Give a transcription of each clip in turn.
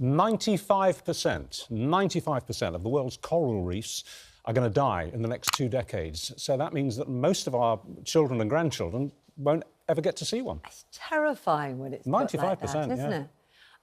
95% of the world's coral reefs are going to die in the next 2 decades. So that means that most of our children and grandchildren won't ever get to see one. It's terrifying when it's 95%, like that, isn't it?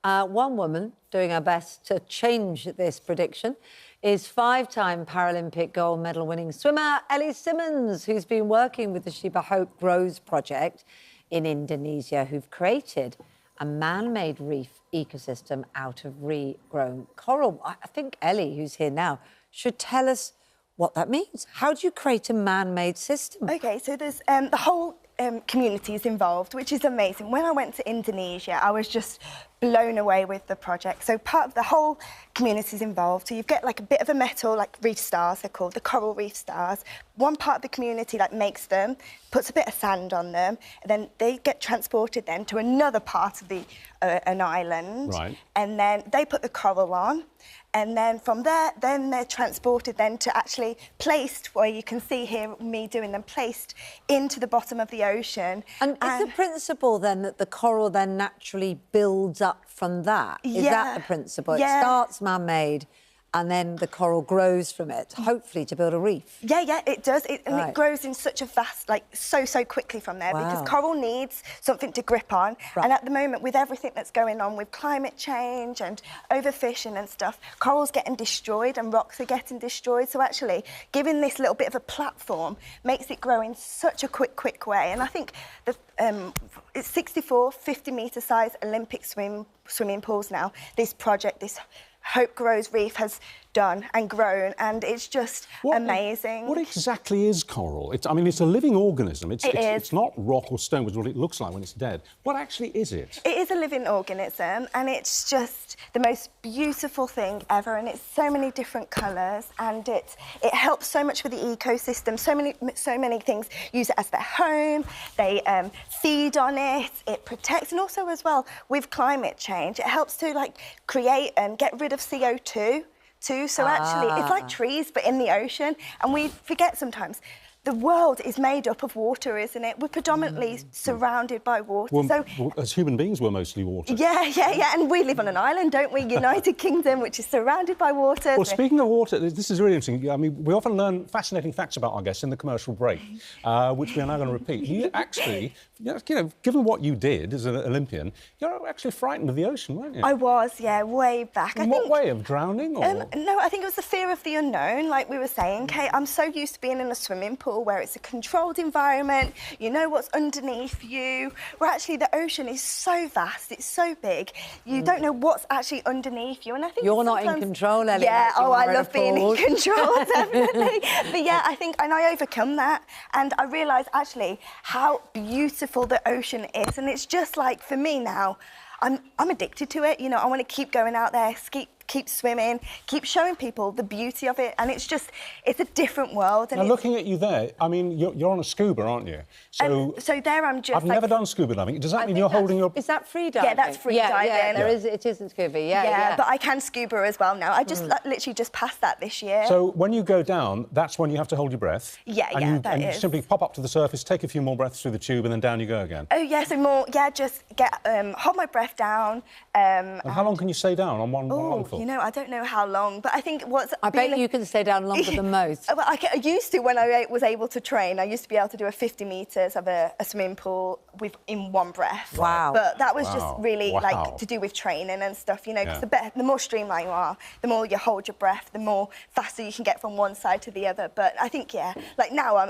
One woman doing her best to change this prediction is 5-time Paralympic gold medal winning swimmer Ellie Simmonds, who's been working with the SHEBA Hope Grows project in Indonesia, who've created a man-made reef ecosystem out of regrown coral. I think Ellie, who's here now, should tell us what that means. How do you create a man-made system? OK, so there's the whole community is involved, which is amazing. When I went to Indonesia, I was just blown away with the project. So part of the whole community is involved. So you get like a bit of a metal, like reef stars, they're called, the coral reef stars. One part of the community like makes them, puts a bit of sand on them, and then they get transported then to another part of the an island. Right. And then they put the coral on. And then from there, then they're transported then to actually placed, where you can see here me doing them, placed into the bottom of the ocean. And is the principle then that the coral then naturally builds up from that? Is that the principle? Yeah. It starts man-made and then the coral grows from it, hopefully to build a reef. Yeah, it does. And it grows in such a fast, like, so quickly from there, because coral needs something to grip on. Right. And at the moment, with everything that's going on with climate change and overfishing and stuff, coral's getting destroyed and rocks are getting destroyed. So actually, giving this little bit of a platform makes it grow in such a quick way. And I think the it's 64 50-metre size Olympic swimming pools now. This project, this Hope Grows Reef has done and grown, and it's just amazing. What exactly is coral? I mean, it's a living organism. It's not rock or stone, which is what it looks like when it's dead. What actually is it? It is a living organism, and it's just the most beautiful thing ever, and it's so many different colours, and it helps so much with the ecosystem. So many things use it as their home. They feed on it. It protects, and also as well with climate change, it helps to like create and get rid of CO2 too. So actually, it's like trees, but in the ocean. And we forget sometimes, the world is made up of water, isn't it? We're predominantly surrounded by water. Well, as human beings, we're mostly water. Yeah. And we live on an island, don't we? United Kingdom, which is surrounded by water. Well, speaking of water, this is really interesting. I mean, we often learn fascinating facts about our guests in the commercial break, which we are now going to repeat. You actually, you know, given what you did as an Olympian, you're actually frightened of the ocean, weren't you? I was, yeah, way back. In what way? Of drowning? Or? No, I think it was the fear of the unknown, like we were saying, Kate. I'm so used to being in a swimming pool where it's a controlled environment, you know what's underneath you, where actually the ocean is so vast, it's so big, you don't know what's actually underneath you. And I think you're not in control, Ellie. Yeah, I love being in control, definitely. But yeah, I think, and I overcome that, and I realise actually how beautiful the ocean is, and it's just like, for me now, I'm addicted to it, you know, I want to keep going out there, keep swimming, keep showing people the beauty of it, and it's a different world. And now, looking at you there, I mean, you're on a scuba, aren't you? So there I'm just... I've never done scuba diving. Does that mean you're holding your... Is that free diving? Yeah, that's free diving. Yeah, it isn't scuba, yeah. But I can scuba as well now. I just literally just passed that this year. So when you go down, that's when you have to hold your breath? And you simply pop up to the surface, take a few more breaths through the tube, and then down you go again? Oh, yeah, so more, just hold my breath down. And how long can you stay down on one lungful? You know, I don't know how long, but I think I bet you can stay down longer than most. Well, I used to when I was able to train. I used to be able to do a 50 metres of a swimming pool in one breath. Wow. But that was just really like to do with training and stuff, you know, because the more streamlined you are, the more you hold your breath, the more faster you can get from one side to the other. But I think, like now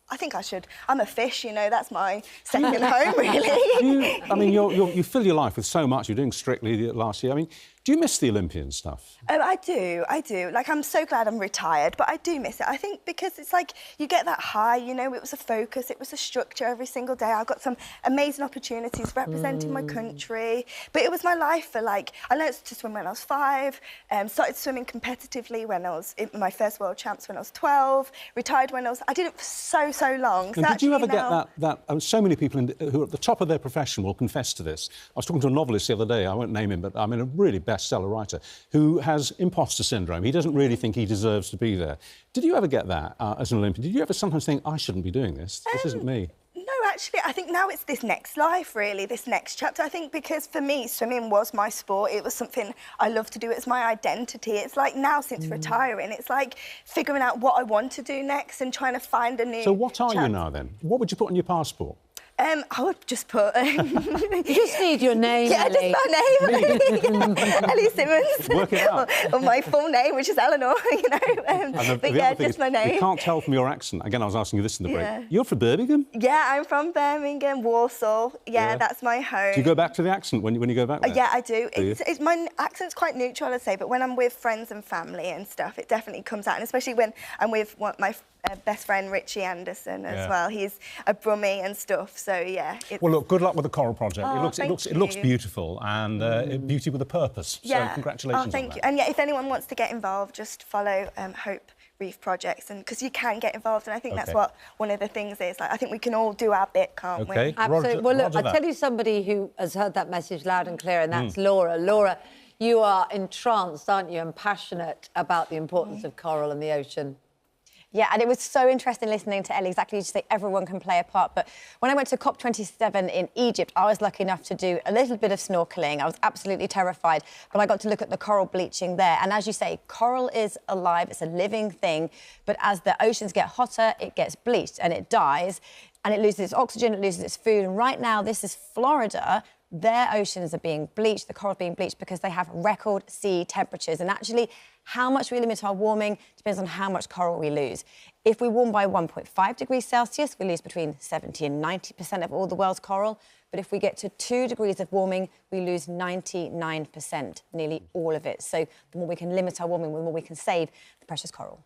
I think I should. I'm a fish, you know, that's my second home, really. I mean, you fill your life with so much. You're doing Strictly last year. I mean, do you miss the Olympian stuff? I do. Like, I'm so glad I'm retired, but I do miss it. I think because it's like, you get that high, you know, it was a focus, it was a structure every single day. I got some amazing opportunities representing my country, but it was my life for, like, I learned to swim when I was 5, started swimming competitively when I was in my first World Champs when I was 12, retired when I did it for so long. And did you ever get that so many people who are at the top of their profession will confess to this. I was talking to a novelist the other day, I won't name him, but I mean a really bestseller writer, who has imposter syndrome. He doesn't really think he deserves to be there. Did you ever get that as an Olympian? Did you ever sometimes think, I shouldn't be doing this? This isn't me? No, actually, I think now it's this next life, really, this next chapter. I think because for me, swimming was my sport. It was something I love to do. It's my identity. It's like now, since retiring, it's like figuring out what I want to do next and trying to find a new So what are chapter. you now, then? What would you put on your passport? I would just put... You just need your name, Ellie. Just my name. Ellie Simmonds. Work it out. Or my full name, which is Eleanor, you know. But yeah, just my name. You can't tell from your accent. Again, I was asking you this in the break. You're from Birmingham? Yeah, I'm from Birmingham, Warsaw. Yeah, that's my home. Do you go back to the accent when you go back there? Yeah, I do. My accent's quite neutral, I'd say, but when I'm with friends and family and stuff, it definitely comes out, and especially when I'm with my best friend Richie Anderson as well. He's a Brummie and stuff, so yeah. Well, look, good luck with the coral project. Oh, it looks beautiful and beauty with a purpose. Yeah. So congratulations. Oh, thank you. And yeah, if anyone wants to get involved, just follow Hope Reef projects, and because you can get involved, and I think that's what one of the things is. Like, I think we can all do our bit, can't we? Absolutely. Well, look, I'll tell you somebody who has heard that message loud and clear, and that's Laura. Laura, you are entranced, aren't you, and passionate about the importance of coral in the ocean. Yeah, and it was so interesting listening to Ellie, exactly as you say, everyone can play a part. But when I went to COP27 in Egypt, I was lucky enough to do a little bit of snorkelling. I was absolutely terrified, but I got to look at the coral bleaching there. And as you say, coral is alive, it's a living thing. But as the oceans get hotter, it gets bleached and it dies, and it loses its oxygen, it loses its food. And right now, this is Florida. Their oceans are being bleached, the coral's being bleached because they have record sea temperatures. And actually, how much we limit our warming depends on how much coral we lose. If we warm by 1.5 degrees Celsius, we lose between 70 and 90% of all the world's coral. But if we get to 2 degrees of warming, we lose 99%, nearly all of it. So the more we can limit our warming, the more we can save the precious coral.